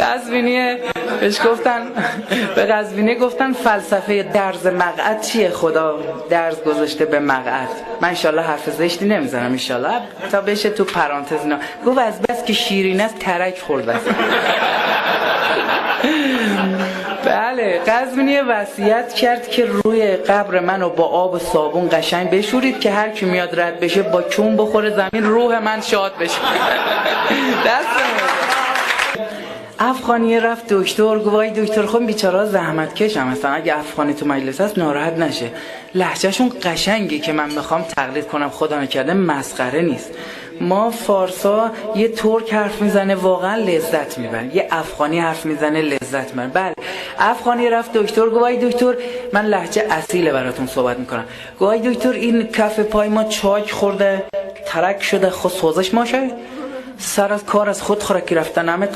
قزوینی بهش گفتن، به قزوینی گفتن فلسفه درز مقعد چیه؟ خدا درز گذاشته به مقعد. من انشالله حرف زشتی نمیزنم انشالله، تا بشه تو پرانتز اینا. گفت از بس که شیرین است ترک خورده است. بله، قزوینی وصیت کرد که روی قبر منو با آب و صابون قشنگ بشورید که هر کی میاد رد بشه با چون بخوره زمین، روح من شاد بشه. افغانی رفت دکتر، گفت وای دکتر خب بیچاره زحمت کشم، مثلا اگه افغانی تو مجلس هست ناراحت نشه، لهجهشون قشنگه که من میخوام تقلید کنم، خدا نکرده مسخره نیست. ما فارسا یه ترک حرف میزنه واقعا لذت میبرن، یه افغانی حرف میزنه لذت میبرن. بله، افغانی رفت دکتر، گفت وای دکتر من لهجه اصیله براتون صحبت میکنم، گفت وای دکتر این کف پای ما چاک خورده ترک شده، خود سوزش ماشه، سر از کار از خود خورکی رفتن همه